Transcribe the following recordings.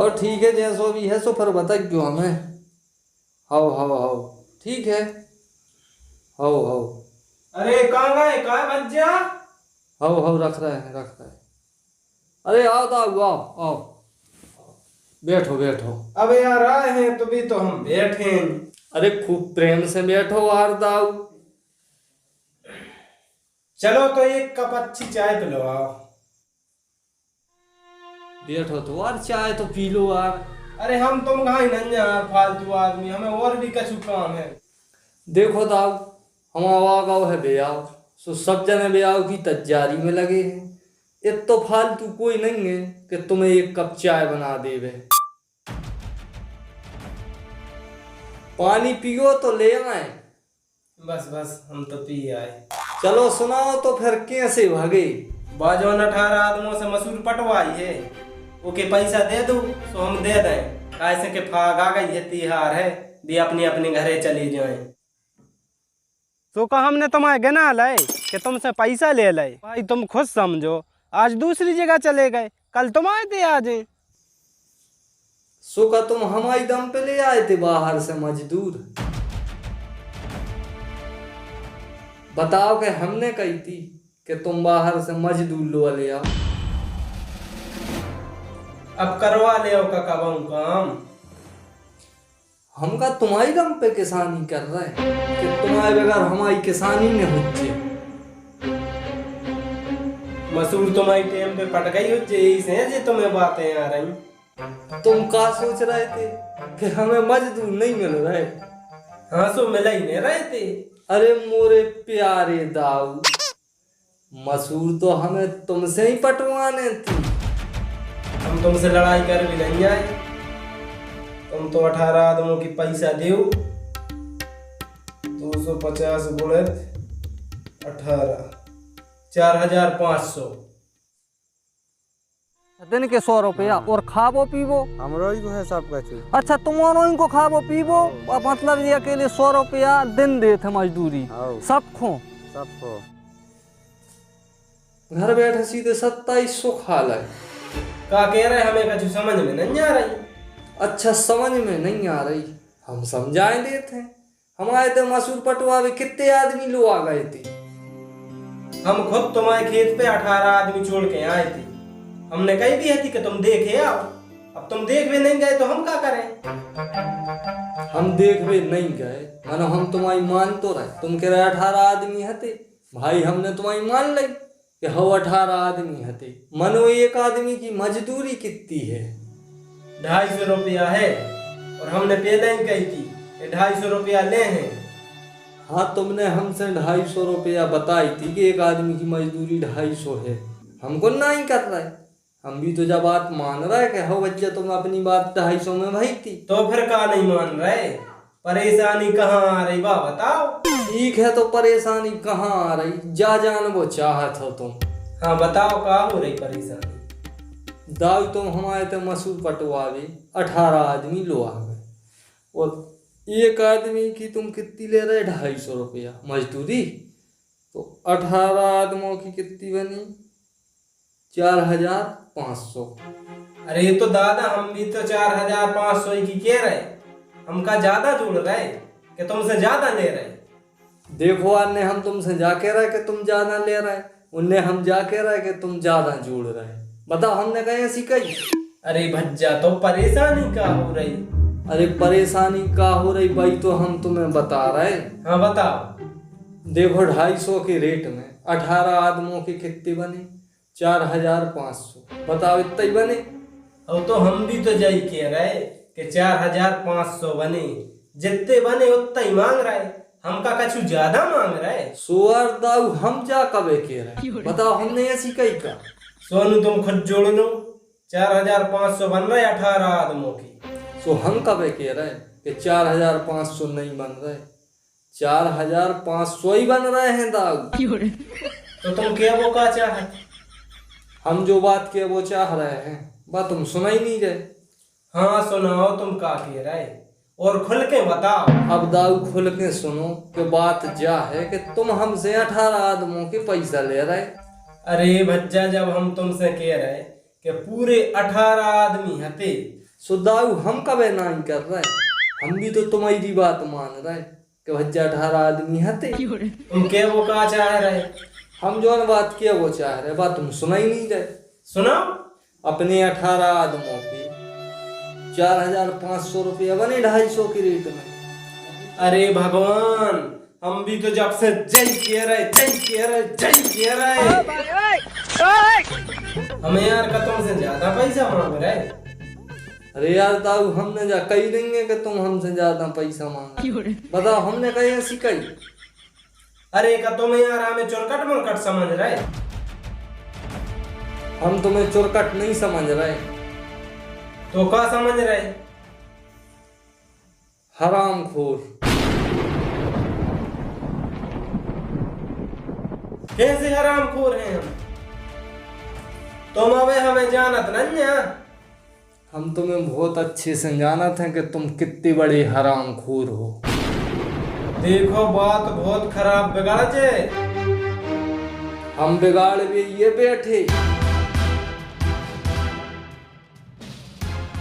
और ठीक है जैसो भी है सो फिर बता क्यों हमें। हाओ ठीक है। हाओ अरे कहाँ गए, कहाँ भज्जा? हाओ रख रहे हैं। अरे आओ दाऊ आओ बैठो। अब यार आए हैं तो भी तो हम बैठे हैं। अरे खूब प्रेम से बैठो यार दाऊ। चलो तो एक कप अच्छी चाय पिलवाओ। बैठो तो यार चाय तो पी लो यार। अरे हम तुम कहाँ ही नहीं यार, फालतू आदमी, हमें और भी कछु काम है। देखो दाऊ हम आवागाव है बेयाव सो सब जने बेयाव की तैयारी में लगे हैं। एक तो फालतू कोई नहीं है कि तुम्हें एक कप चाय बना देवे। पानी पियो तो ले आए। बस हम तो पी आए। चलो सुनाओ तो फिर कैसे भागे। बाजो न 18 आदमों से मसूर पटवाई है, ओके पैसा दे दो तो हम दे दें। कैसे के फाग आ गई है, तिहार है, दी अपनी अपनी घरे चली जाए। तो का हमने तुम्हारे गना लाए कि तुमसे पैसा ले लाए भाई, तुम खुद समझो। आज दूसरी जगह चले गए, कल तुम आए थे आज। सो का तुम हमारी दम पे ले आए थे बाहर से मजदूर। बताओ कि हमने कही थी कि तुम बाहर से मजदूर लो ले आओ। अब करवा ले का कबाऊ काम। हम का तुम्हारी दम पे किसानी कर रहे हैं कि तुम्हारे बगैर हमारी किसानी नहीं होती। मसूर तुम्हारी टेम पे पट गई हो, से जे तुम्हें बातें आ रही। तुम का सोच रहे थे कि हमें मजदूर नहीं मिल रहे। हाँ सो मिला ही नहीं रहे थे। अरे मोरे प्यारे दाऊ, मसूर तो हमें तुमसे ही पटवाने थी। हम तुमसे लड़ाई कर भी नहीं आए। तुम तो 18 आदमों की पैसा दो। 250 गुणित 18, 4500। दिन के 100 रुपया और खाबो पीबो हमरो ही है सब कुछ। अच्छा तुम्हारो इनको खाबो पीबो मतलब ये अकेले 100 रुपया दिन देते मजदूरी सबको। घर बैठे सीधे 2700 खा लाए। का कह रहे हमें कुछ समझ में नहीं आ रही। अच्छा समझ में नहीं आ रही, हम समझाए देते हैं। हमारे तो मसूर पटवावे कितने आदमी लोग आ गए थे। हम खुद तुम्हारे खेत पे 18 आदमी छोड़ के आए थे। हमने कही भी थी कि तुम देखे आओ। अब तुम देख भी नहीं गए तो हम क्या करें। हम देख भी नहीं गए मानो हम तुम्हारी मान तो रहे। तुम कह रहे 18 आदमी हते भाई, हमने तुम्हारी मान ली कि हो 18 आदमी हते। मनो एक आदमी की मजदूरी कितनी है? 250 रुपया है और हमने पहले ही कही थी कि 250 रुपया ले हैं। हाँ तुमने हमसे 250 रुपया बताई थी कि एक आदमी की मजदूरी 250 है। हमको नहीं कर रहा है। हम भी तो जब बात मान रहा है कि हो बच्चा तुम अपनी बात 250 में भाई थी। तो फिर का नहीं मान रहे? परेशानी कहाँ आ रही बा बताओ। ठीक है तो परेशानी कहाँ आ रही, जा जान वो चाहत हो तुम। हाँ बताओ का हो रही परेशानी। दाऊ तुम हमारे तो मसूर पटवावे 18 आदमी लो आ गए और एक आदमी की तुम कितनी ले रहे 250 रुपया मजदूरी। तो 18 आदमों की कितनी बनी 4500। अरे ये तो दादा हम भी तो 4500 की कह रहे। हमका ज्यादा जोड़ रहे कि तुमसे ज्यादा ले रहे। देखो अन्य हम तुमसे जाके रहे कि तुम ज्यादा ले रहे, उनने हम जाके रहे कि तुम ज्यादा जोड़ रहे। बताओ हमने कहीं ऐसी कही? अरे भज्जा तो परेशानी का हो रही। अरे परेशानी का हो रही भाई तो हम तुम्हें बता रहे। हाँ बताओ। देखो 250 के रेट में 18 आदमों की कितनी बनी 4500। बताओ इतना ही बने। अब तो हम भी तो यही कह रहे कि 4500 बने। जितने बने उतना ही मांग रहे। हमका कछु ज्यादा मांग रहे। सुअर दाऊ हम जा कबे कह रहे? बताओ हमने ऐसी कही का? सोनू तुम खुद जोड़ लो। 4500 बन रहे 18 आदमों की। सो हम कबे कह रहे कि 4500 नहीं बन रहे, 4500 ही बन रहे हैं दाऊ। तो तुम क्या वो का चाहे? हम जो बात के वो चाह रहे हैं बात तुम सुना ही नहीं रहे। हाँ सुनाओ तुम का कह रहे और खुल के बताओ। अब दाऊ खुल के सुनो कि बात जा है कि तुम हमसे 18 आदमों के पैसा ले रहे। अरे भज्जा जब हम तुमसे कह रहे कि पूरे 18 आदमी हते सो दाऊ हम कब नहीं कर रहे, हम भी तो तुम्हारी बात मान रहे कि भज्जा 18 आदमी हते। तुम के वो कहा चाह रहे? हम जो बात किया वो चाह रहे, बात तुम सुना ही नहीं रहे। सुनाओ। अपने 18 आदमों के 4,500 रुपया बने 250 के रेट में। अरे भगवान, हम भी तो जब से जय कह रहे हमें यार का तुमसे ज्यादा पैसा मांग रहे। अरे यार दाऊ, हमने जा कही देंगे कि तुम हमसे ज्यादा पैसा मांग, बताओ हमने कही ऐसी कही? अरे का तुम यार हमें चुरकट मुरकट समझ रहे? हम तुम्हें चुरकट नहीं समझ रहे। तो क्या समझ रहे? हरामखोर। कैसे हरामखोर हैं हम? तुम अबे हमें जानत नहीं है? हम तुम्हें बहुत अच्छे से जानत हैं कि तुम कितने बड़े हरामखोर हो। देखो बात बहुत खराब बिगड़ जे। हम बिगाड़ भी ये बैठे,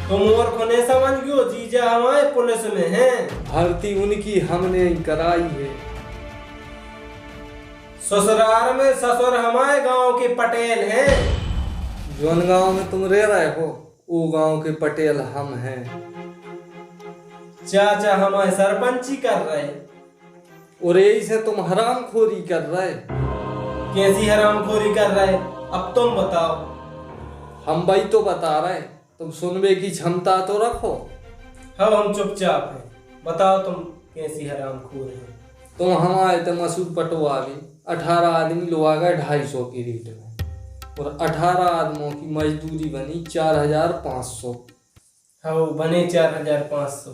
तुम और खुने समझ गयो जीजा हमारे पुलिस में हैं। भर्ती उनकी हमने कराई है। ससुराल में ससुर हमारे गांव के पटेल हैं। जोन गांव में तुम रह रहे हो वो गांव के पटेल हम हैं। चाचा हमारे सरपंची कर रहे, और यही से तुम हरामखोरी कर रहे। कैसी हरामखोरी कर रहे? अब तुम बताओ। हम भाई तो बता रहे, तुम सुनने की क्षमता तो रखो। हाँ हम चुपचाप हैं, बताओ तुम कैसी हरामखोर हैं? तुम हमारे तो मसूद पटवा भी 18 आदमी लोग आ गए 250 की रेट में, और 18 आदमों की मजदूरी बनी 4,500। हाँ बने 4,500।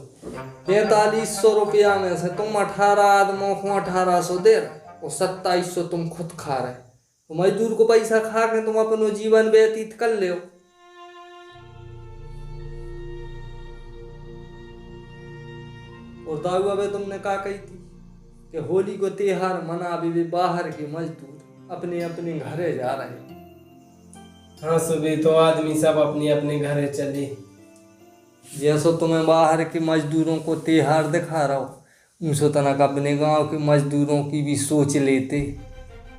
4300 रुपया में से तुम 18 आदमों को 1800 दे रहे और 2700 तुम खुद खा रहे। तो मजदूर को पैसा खा के तुम अपनो जीवन व्यतीत कर ले। और दाऊ अबे तुमने कहा कही थी कि होली को त्योहार मना भी बाहर के मजदूर अपने अपने घरे जा रहे। हाँ सुबह तो आदमी सब अपने अपने घरे चले। जैसो तुम्हें बाहर के मजदूरों को त्योहार दिखा रहा हो, उनसे तनक अपने गांव के मजदूरों की भी सोच लेते।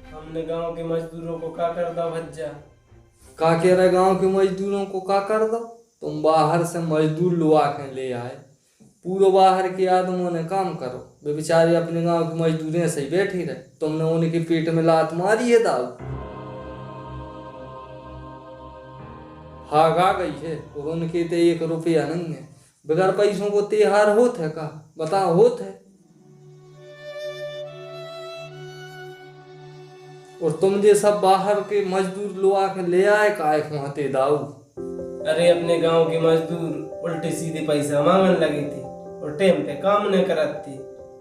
हमने गांव के मजदूरों को क्या कर दा भज्जा? का कह रहे गांव के मजदूरों को का कर दो? तुम बाहर से मजदूर लुआ के ले आए, पूरे बाहर के आदमों ने काम करो, वे बेचारे अपने गांव के मजदूरें से ही बैठी रहे। तुमने उनके पेट में लात मारी है दाऊ। हाग आ गई है और उनके तो 1 रुपया नहीं है। बगैर पैसों को त्योहार होत है का? बताओ होत है? और तुम जे सब बाहर के मजदूर लोग के ले आए काहे वहां दाऊ? अरे अपने गांव के मजदूर उल्टे सीधे पैसा मांगने लगी थी और टाइम पे काम न करती,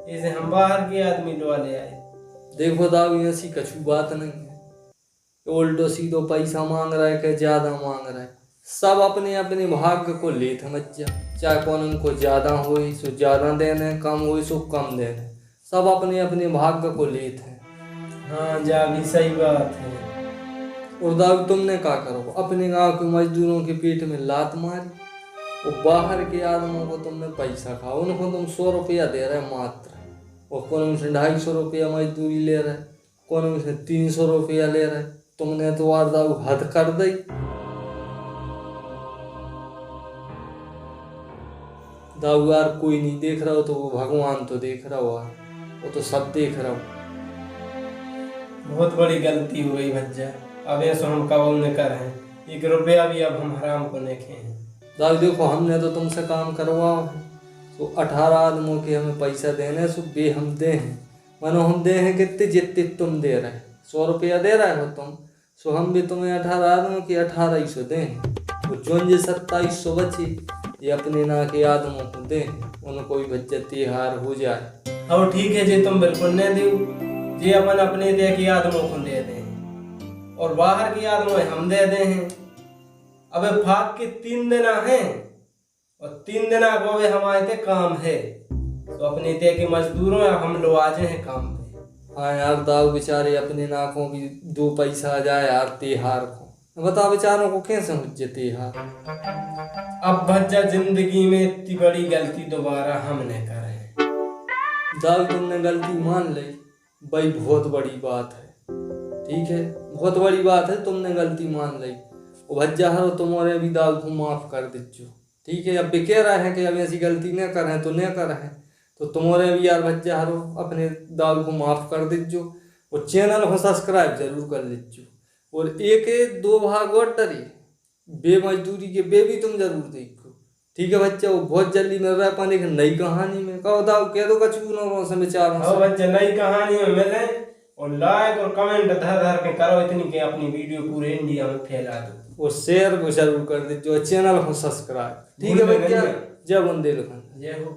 इसे हम बाहर के आदमी लोग ले आए। देखो दाऊ, ऐसी कछु बात नहीं है। उल्टो सीधो पैसा मांग रहा है कि ज्यादा मांग रहा है। सब अपने अपने भाग्य को लेते मज्जा, चाहे कौन उनको ज्यादा हो सो ज्यादा देने, कम हो सो कम देने, सब अपने अपने भाग्य को लेते हैं। हाँ जा भी सही बात है। और दाऊ तुमने क्या करो? अपने गांव के मजदूरों के पेट में लात मारी, और बाहर के आदमों को तुमने पैसा खा, उनको तुम 100 रुपया दे रहे मात्र, और कौन उनसे 250 रुपया मजदूरी ले रहे, कौन उनसे 300 रुपया ले रहे। तुमने तो यार दाऊ हद कर दी। दाऊ यार कोई नहीं देख रहा हो तो वो भगवान तो देख रहा हो यार, वो तो सब देख रहा हो। बहुत बड़ी गलती हो गई भज्जा, अब ऐसा हम कबूल न कर हैं। 1 रुपया भी अब हम हराम को नहीं खाए। दाऊ देखो, हमने तो तुमसे काम करवाओ है, तो 18 आदमों के हमें पैसा देने सो बे हम दे हैं, मानो हम दे हैं कितने जितने तुम दे रहे। 100 रुपया दे रहे हो तुम, सो हम भी तुम्हें 18 आदमों की 1800 दें। तो जो 2700 बची ये अपने ना के आदमों को दें, उनको भी बच्चे त्योहार हो जाए। अब ठीक है जी, तुम बिल्कुल नहीं दो जी, अपन अपने दे के आदमों को दे दें और बाहर की आदमों हम दे दें हैं। अब फाक के 3 दिन हैं और 3 दिन को भी हमारे ते काम है, तो अपने ते के मजदूरों हम लोग आ जाए हैं काम पे। हाँ यार दाऊ, बेचारे अपने नाकों भी 2 पैसा आ जाए यार त्योहार को। बताओ बेचारों को कैसे हो त्योहार? अब बच्चा जिंदगी में इतनी बड़ी गलती दोबारा हम नहीं करें। दाऊ तुमने गलती मान ली, भाई बहुत बड़ी बात है, ठीक है, बहुत बड़ी बात है, तुमने गलती मान ली। वो भज्जा हरो तुम्हारे भी दाऊ को माफ कर दीजो, ठीक है। अब भी कह रहे हैं कि हम ऐसी गलती न करें तो न करें, तो तुम्हारे भी यार भज्जा हरो अपने दाऊ को माफ कर दीजो और चैनल को सब्सक्राइब जरूर कर लीजो। और एक दो भाग और डरी बेमजदूरी के बे भी तुम जरूर देखो, ठीक है बच्चा। वो बहुत जल्दी मिल रहा है पानी की नई कहानी में, कहो दाऊ कह दो कछु न से विचारों हाँ से। बच्चे, नई कहानी में मिले और लाइक और कमेंट धर धर के करो इतनी कि अपनी वीडियो पूरे इंडिया में फैला दो और शेयर को जरूर कर दीजिए, चैनल को सब्सक्राइब, ठीक है भूल में भैया। नहीं। जय बुंदेलखंड। जय हो।